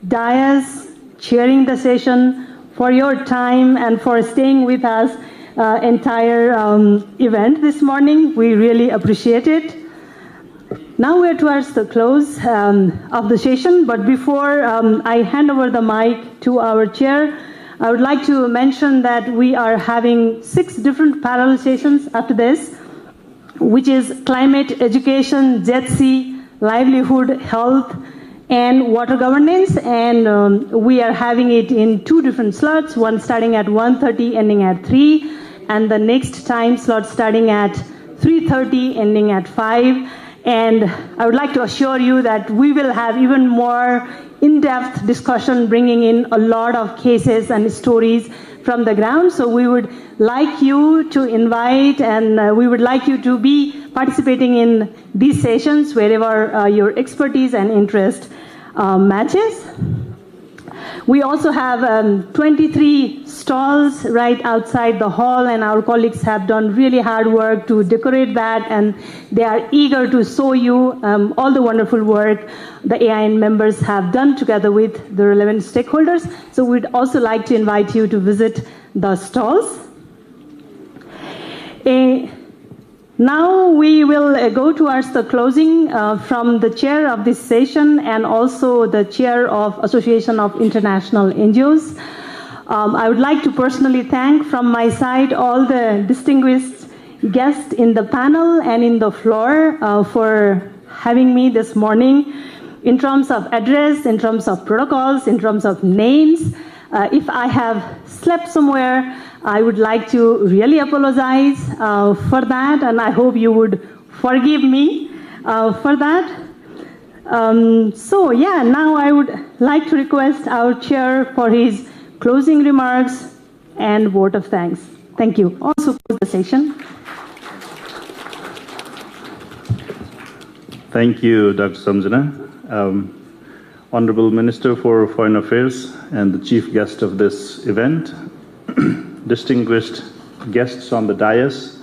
dais, chairing the session, for your time and for staying with us entire event this morning. We really appreciate it. Now we're towards the close of the session, but before I hand over the mic to our chair, I would like to mention that we are having 6 different parallel sessions after this, which is climate, education, Jet Sea, livelihood, health, and water governance, and we are having it in 2 different slots, one starting at 1:30, ending at 3, and the next time slot starting at 3:30, ending at 5. And I would like to assure you that we will have even more in-depth discussion, bringing in a lot of cases and stories from the ground. So we would like you to invite, and we would like you to be participating in these sessions wherever your expertise and interest matches. We also have 23 stalls right outside the hall, and our colleagues have done really hard work to decorate that, and they are eager to show you all the wonderful work the AIN members have done together with the relevant stakeholders. So we'd also like to invite you to visit the stalls. Now we will go towards the closing from the chair of this session and also the chair of Association of International NGOs. I would like to personally thank from my side all the distinguished guests in the panel and in the floor for having me this morning. In terms of address, in terms of protocols, in terms of names, if I have slept somewhere, I would like to really apologize for that, and I hope you would forgive me for that. So yeah, now I would like to request our chair for his closing remarks and vote of thanks. Thank you. Also close the session. Thank you, Dr. Samjana. Honorable Minister for Foreign Affairs and the chief guest of this event, distinguished guests on the dais,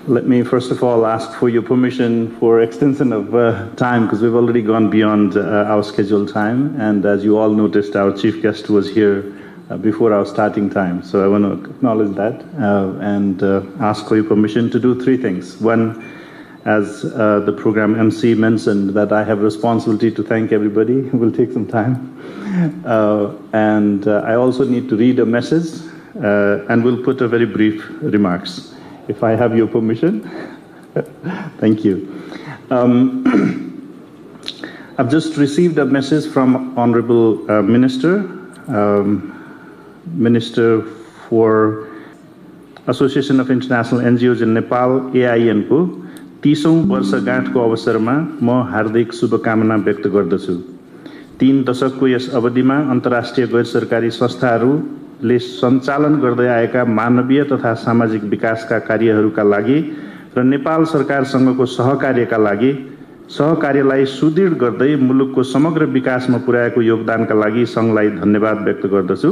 let me first of all ask for your permission for extension of time, because we've already gone beyond our scheduled time, and as you all noticed, our chief guest was here before our starting time. So I want to acknowledge that and ask for your permission to do 3 things. One, as the program MC mentioned, that I have responsibility to thank everybody. It will take some time. And I also need to read a message, and we'll put a very brief remarks, if I have your permission. Thank you. I've just received a message from Honorable Minister, Minister for Association of International NGOs in Nepal, AIN को 30औं वर्षगाँठको अवसरमा म हार्दिक शुभकामना व्यक्त गर्दछु। 3 दशकको yes अवधिमा अन्तर्राष्ट्रिय गैर सरकारी संस्थाहरूले सञ्चालन गर्दै आएका मानवीय तथा सामाजिक विकासका कार्यहरूका लागि र नेपाल सरकारसँगको सहकार्यका लागि सहकार्यलाई सुदृढ गर्दै मुलुकको समग्र विकासमा पुर्याएको योगदानका लागि संघलाई धन्यवाद व्यक्त गर्दछु।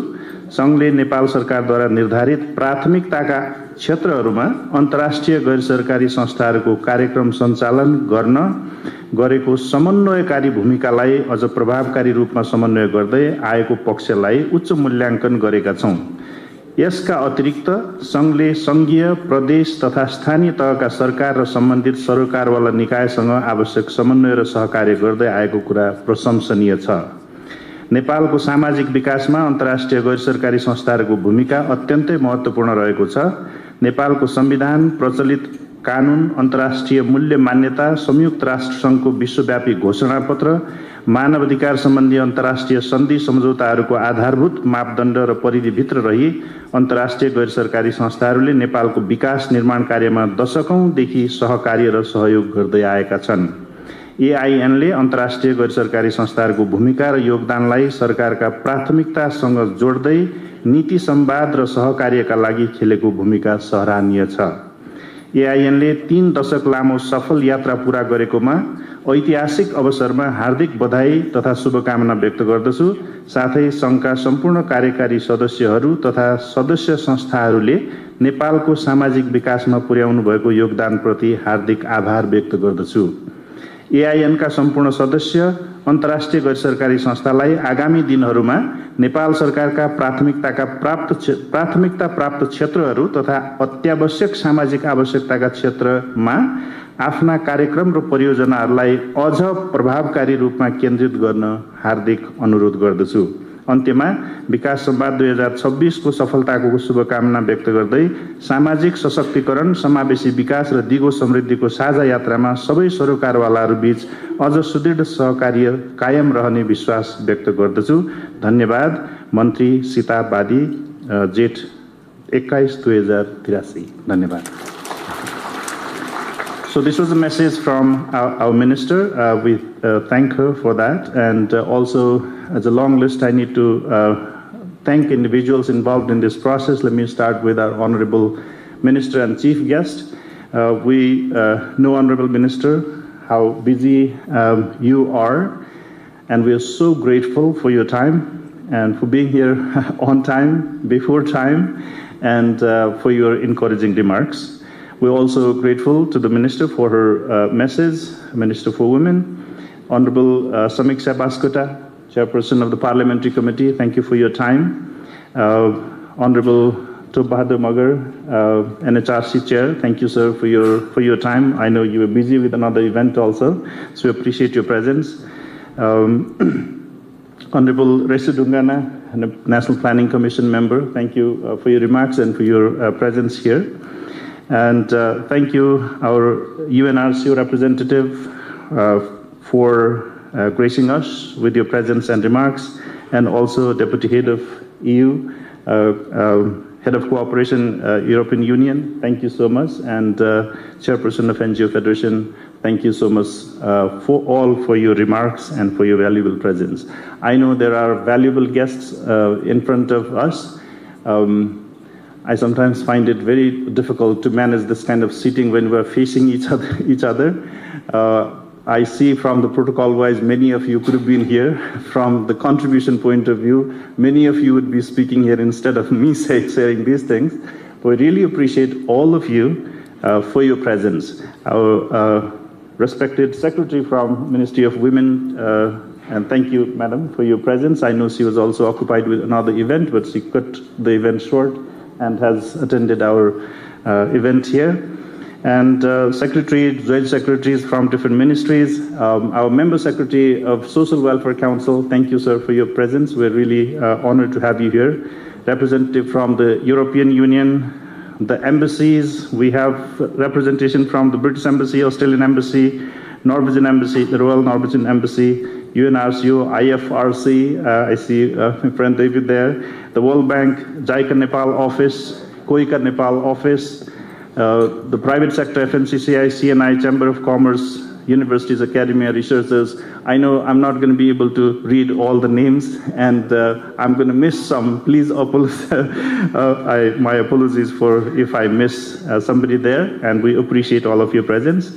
संघले नेपाल सरकारद्वारा निर्धारित प्राथमिकताका क्षेत्रहरूमा अन्तर्राष्ट्रिय गैर सरकारी संस्थाहरूको कार्यक्रम सञ्चालन गर्न गरेको समन्वयकारी भूमिकालाई अझ प्रभावकारी रूपमा समन्वय गर्दै आएको पक्षलाई उच्च मूल्याङ्कन गरेका छौं। यसका अतिरिक्त संघले संघीय, प्रदेश तथा स्थानीय तहका सरकार र सम्बन्धित सरकारवाला निकायसँग आवश्यक समन्वय र सहकार्य गर्दै आएको कुरा प्रशंसनीय छ। नेपालको सामाजिक विकासमा अन्तर्राष्ट्रिय गैर सरकारी संस्थाहरूको भूमिका अत्यन्तै महत्त्वपूर्ण रहेको छ। नेपालको संविधान, प्रचलित कानुन, अन्तर्राष्ट्रिय मूल्य मान्यता, संयुक्त राष्ट्र संघको विश्वव्यापी घोषणापत्र, मानव अधिकार सम्बन्धी अन्तर्राष्ट्रिय सन्धि सम्झौताहरूको आधारभूत मापदण्ड र परिधिभित्र रही अन्तर्राष्ट्रिय गैर सरकारी संस्थाहरूले नेपालको विकास निर्माण कार्यमा दशकौंदेखि सहकार्य र सहयोग गर्दै आएका छन्। एआईएनले अन्तर्राष्ट्रिय गैर सरकारी संस्थाहरूको भूमिका र योगदानलाई सरकारका प्राथमिकतासँग जोड्दै नीति संवाद र सहकार्यका लागि खेलेको भूमिका सराहनीय छ। एआईएनले 3 दशक लामो सफल यात्रा पूरा गरेकोमा ऐतिहासिक अवसरमा हार्दिक बधाई तथा शुभकामना व्यक्त गर्दछु। साथै संघका सम्पूर्ण कार्यकारी सदस्यहरू तथा सदस्य संस्थाहरूले नेपालको सामाजिक विकासमा पुर्याउनु भएको योगदानप्रति हार्दिक आभार व्यक्त गर्दछु। एआईएन का सम्पूर्ण सदस्य, अन्तर्राष्ट्रिय गैर सरकारी संस्थालाई आगामी दिनहरूमा नेपाल सरकारका प्राथमिकता प्राप्त क्षेत्रहरू तथा अत्यावश्यक सामाजिक आवश्यकताका क्षेत्रमा आफ्ना कार्यक्रम र परियोजनाहरूलाई अझ प्रभावकारी रूपमा केन्द्रित गर्न हार्दिक अनुरोध गर्दछु। अन्त्यमा विकास संवाद 2026 को सफलताको शुभकामना व्यक्त गर्दै सामाजिक सशक्तिकरण, समावेशी विकास र दिगो समृद्धिको साझा यात्रामा सबै सरोकारवालाहरू बीच अझ सुदृढ सहकार्य कायम रहने विश्वास व्यक्त गर्दछु। धन्यवाद। मन्त्री सीता बादी, जेठ 21, 2083। धन्यवाद। So this was a message from our minister. We thank her for that, and also as a long list, I need to thank individuals involved in this process. Let me start with our honorable minister and chief guest. We know, honorable minister, how busy you are, and we are so grateful for your time and for being here on time, before time, and for your encouraging remarks. We're also grateful to the Minister for her message, Minister for Women. Honorable Samiksha Baskota, Chairperson of the Parliamentary Committee, thank you for your time. Honorable Tobhadur Magar, NHRC Chair, thank you, sir, for your time. I know you were busy with another event also, so we appreciate your presence. Honorable Resu Dungana, National Planning Commission member, thank you for your remarks and for your presence here. And thank you, our UNRCO representative, for gracing us with your presence and remarks, and also Deputy Head of EU, Head of Cooperation, European Union, thank you so much, and Chairperson of NGO Federation, thank you so much for your remarks and for your valuable presence. I know there are valuable guests in front of us. I sometimes find it very difficult to manage this kind of seating when we're facing each other. I see from the protocol wise, many of you could have been here. From the contribution point of view, many of you would be speaking here instead of me saying these things. But I really appreciate all of you for your presence. Our respected secretary from Ministry of Women, and thank you, madam, for your presence. I know she was also occupied with another event, but she cut the event short and has attended our event here. And joint secretaries from different ministries, our member secretary of Social Welfare Council, thank you, sir, for your presence. We're really honored to have you here. Representative from the European Union, the embassies, we have representation from the British Embassy, Australian Embassy, Norwegian Embassy, the Royal Norwegian Embassy, UNRCO, IFRC, I see my friend David there, the World Bank, JICA Nepal office, COICA Nepal office, the private sector, FNCCI, CNI, Chamber of Commerce, universities, academia, researchers. I know I'm not going to be able to read all the names, and I'm going to miss some. Please my apologies for if I miss somebody there, and we appreciate all of your presence.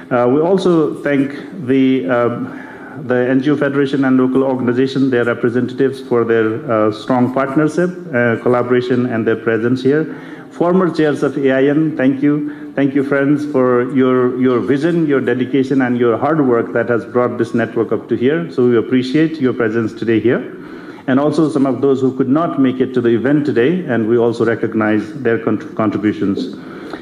We also thank the NGO Federation and local organization, their representatives, for their strong partnership, collaboration, and their presence here. Former chairs of AIN, thank you. Thank you, friends, for your vision, your dedication, and your hard work that has brought this network up to here. So we appreciate your presence today here. And also some of those who could not make it to the event today, and we also recognize their contributions.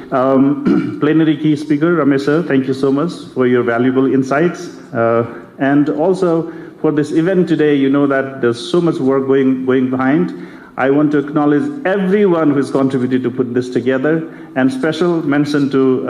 Plenary key speaker, Ramesh sir, thank you so much for your valuable insights. And also for this event today, you know that there's so much work going behind. I want to acknowledge everyone who's contributed to put this together, and special mention to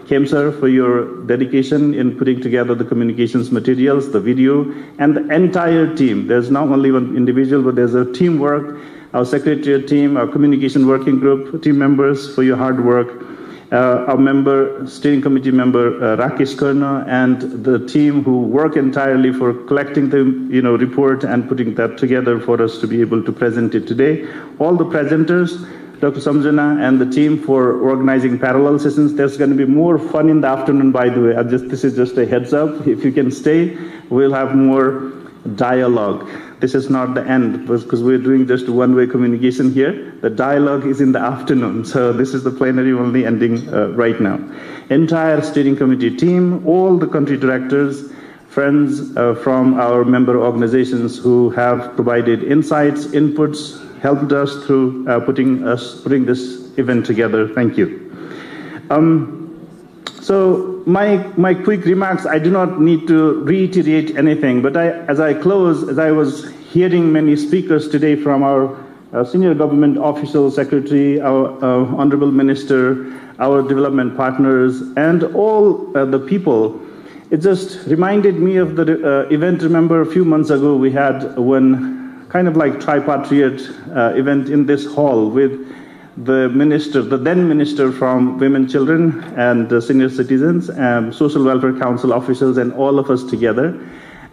Kem sir for your dedication in putting together the communications materials, the video, and the entire team. There's not only one individual, but there's a teamwork. Our secretariat team, our communication working group, team members for your hard work. Our steering committee member, Rakesh Karna, and the team who work entirely for collecting the report and putting that together for us to be able to present it today. All the presenters, Dr. Samjana and the team for organizing parallel sessions. There's going to be more fun in the afternoon, by the way. This is just a heads up. If you can stay, we'll have more dialogue. this is not the end, because we're doing just one-way communication here. The dialogue is in the afternoon, so this is the plenary only ending right now. Entire steering committee team, all the country directors, friends from our member organizations who have provided insights, inputs, helped us through putting this event together. Thank you. So my quick remarks, I do not need to reiterate anything, but as I close, as I was hearing many speakers today from our senior government official, secretary, our honorable minister, our development partners, and all the people, it just reminded me of the event. Remember a few months ago we had one kind of like tripartite event in this hall with the minister, the then minister from Women, Children and Senior Citizens, Social Welfare Council officials, and all of us together.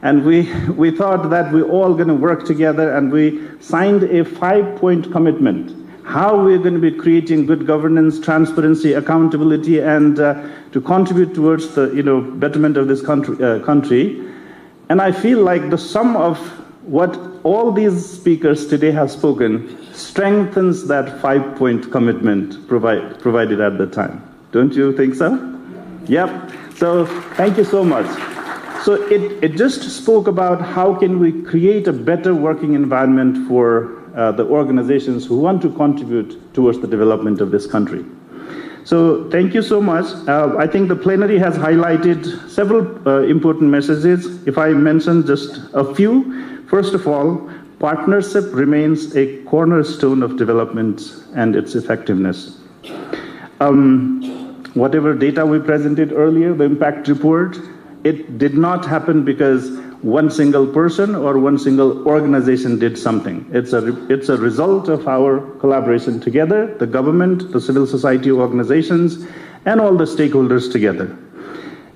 And we thought that we're all going to work together, and we signed a 5-point commitment. How we're going to be creating good governance, transparency, accountability, and to contribute towards the betterment of this country. And I feel like the sum of what all these speakers today have spoken strengthens that 5-point commitment provided at the time. Don't you think so? Yep. So thank you so much. So it just spoke about how can we create a better working environment for the organizations who want to contribute towards the development of this country. So thank you so much. I think the plenary has highlighted several important messages. If I mention just a few, first of all, partnership remains a cornerstone of development and its effectiveness. Whatever data we presented earlier, the impact report, it did not happen because one single person or one single organization did something. It's a result of our collaboration together, the government, the civil society organizations, and all the stakeholders together.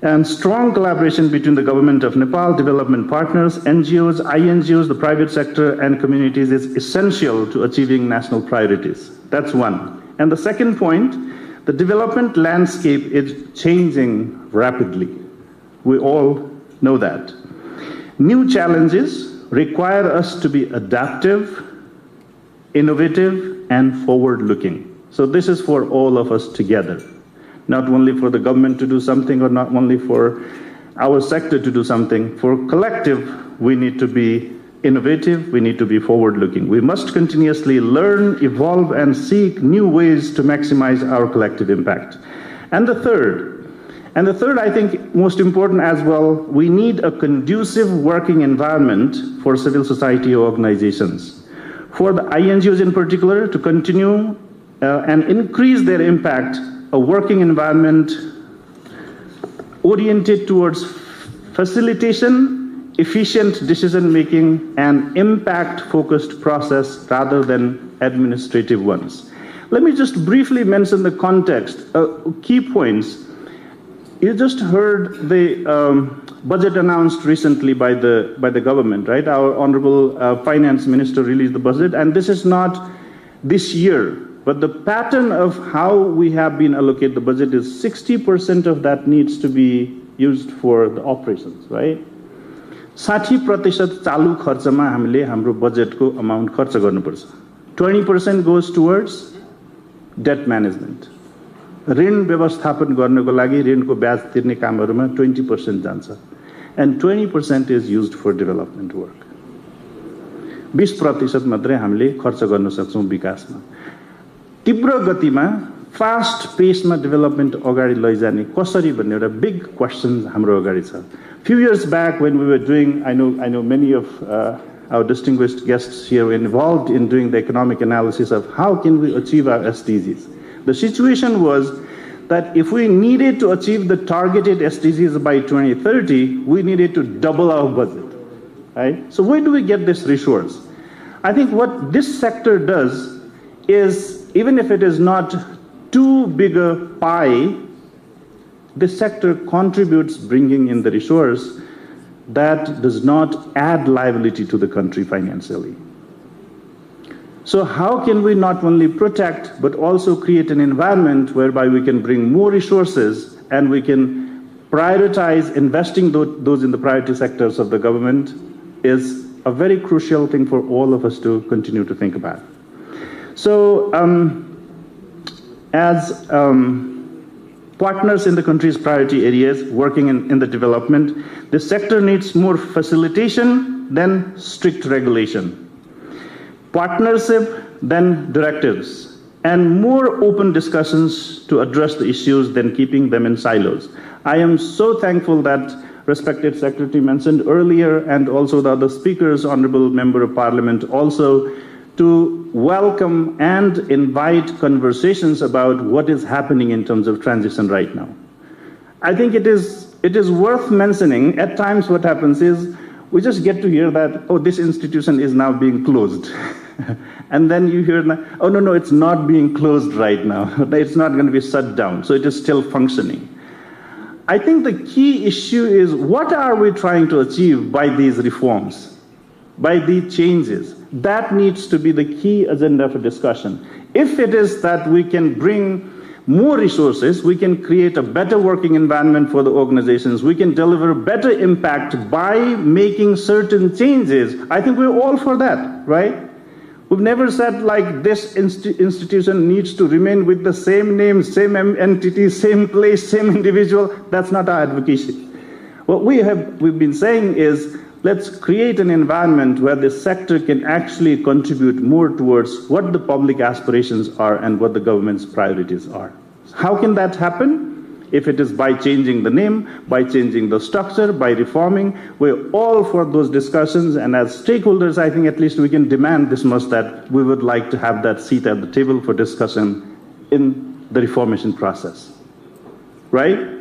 And strong collaboration between the government of Nepal, development partners, NGOs, INGOs, the private sector, and communities is essential to achieving national priorities. That's one. And the second point, the development landscape is changing rapidly. We all know that. New challenges require us to be adaptive, innovative, and forward-looking. So this is for all of us together. Not only for the government to do something or not only for our sector to do something. For collective, we need to be innovative, we need to be forward-looking. We must continuously learn, evolve, and seek new ways to maximize our collective impact. And the third, I think most important as well, we need a conducive working environment for civil society organizations. For the INGOs in particular to continue and increase their impact, a working environment oriented towards facilitation, efficient decision-making, and impact-focused process rather than administrative ones. Let me just briefly mention the context, key points. You just heard the budget announced recently by the government, right? Our honorable finance minister released the budget, and this is not this year, but the pattern of how we have been allocated the budget is 60% of that needs to be used for the operations, right? 60% चालू खर्चमा हामीले हाम्रो बजेटको amount खर्च गर्नुपर्छ. 20% goes towards debt management. ऋण व्यवस्थापन गर्नको लागि ऋणको ब्याज तिर्ने कामहरुमा 20% जान्छ. And 20% is used for development work. 20% मात्रै हामीले खर्च गर्न सक्छौं विकासमा. तीव्र गतिमा फास्ट पेसमा डेभलपमेन्ट अगाडि लैजाने कसरी भन्ने एउटा बिग क्वेशन हाम्रो अगाडि छ. Few years back when we were doing, I know many of our distinguished guests here were involved in doing the economic analysis of how can we achieve our SDGs. The situation was that if we needed to achieve the targeted SDGs by 2030, we needed to double our budget, right? So where do we get this resource? I think what this sector does is, even if it is not too big a pie, this sector contributes bringing in the resource that does not add liability to the country financially. So how can we not only protect, but also create an environment whereby we can bring more resources and we can prioritize investing those in the priority sectors of the government is a very crucial thing for all of us to continue to think about. So, as partners in the country's priority areas working in the development, the sector needs more facilitation than strict regulation, partnership than directives, and more open discussions to address the issues than keeping them in silos. I am so thankful that respected Secretary mentioned earlier, and also the other speakers, Honorable Member of Parliament, also to welcome and invite conversations about what is happening in terms of transition right now. I think it is worth mentioning, at times what happens is we just get to hear that, oh, this institution is now being closed. And then you hear, oh, no, it's not being closed right now. It's not going to be shut down. So it is still functioning. I think the key issue is, what are we trying to achieve by these reforms, by these changes? That needs to be the key agenda for discussion. If it is that we can bring more resources, we can create a better working environment for the organizations, we can deliver better impact by making certain changes, I think we're all for that, right? We've never said like this institution needs to remain with the same name, same entity, same place, same individual. That's not our advocacy. What we've been saying is, let's create an environment where the sector can actually contribute more towards what the public aspirations are and what the government's priorities are. How can that happen? If it is by changing the name, by changing the structure, by reforming, we're all for those discussions. And as stakeholders, I think at least we can demand this much, that we would like to have that seat at the table for discussion in the reformation process, right?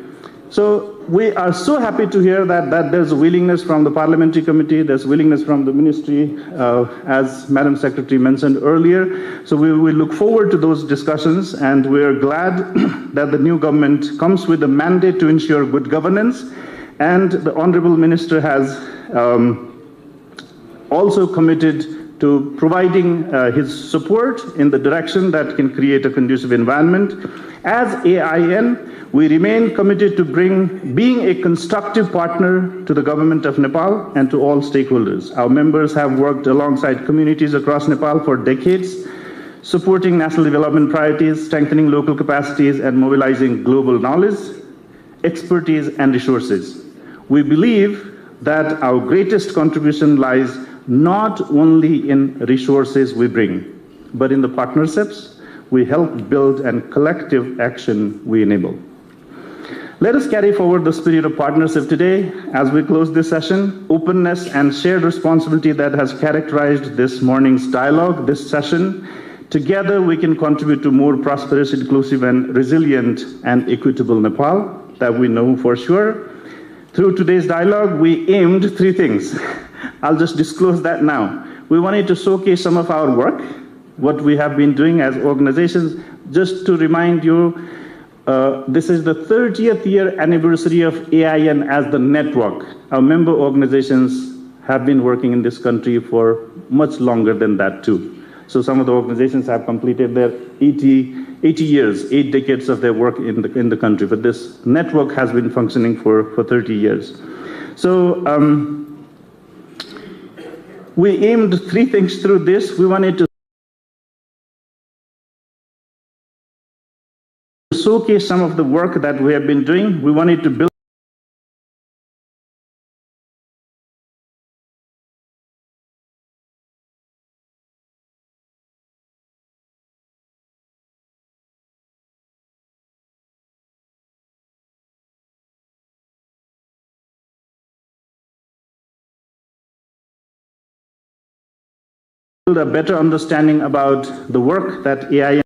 So we are so happy to hear that there's a willingness from the Parliamentary Committee, there's willingness from the Ministry, as Madam Secretary mentioned earlier. So we look forward to those discussions, and we're glad that the new government comes with a mandate to ensure good governance. And the Honourable Minister has also committed to providing his support in the direction that can create a conducive environment. As AIN, we remain committed to being a constructive partner to the government of Nepal and to all stakeholders. Our members have worked alongside communities across Nepal for decades, supporting national development priorities, strengthening local capacities, and mobilizing global knowledge, expertise, and resources. We believe that our greatest contribution lies not only in resources we bring, but in the partnerships we help build and collective action we enable. Let us carry forward the spirit of partnership today as we close this session. Openness and shared responsibility that has characterized this morning's dialogue, this session. Together we can contribute to more prosperous, inclusive, and resilient and equitable Nepal, that we know for sure. Through today's dialogue, we aimed three things. I'll just disclose that now. We wanted to showcase some of our work, what we have been doing as organizations. Just to remind you, this is the 30th year anniversary of AIN as the network. Our member organizations have been working in this country for much longer than that too. So some of the organizations have completed their 80 years, 8 decades of their work in the country. But this network has been functioning for 30 years. So we aimed three things through this. We wanted to showcase some of the work that we have been doing. We wanted to build a better understanding about the work that AIN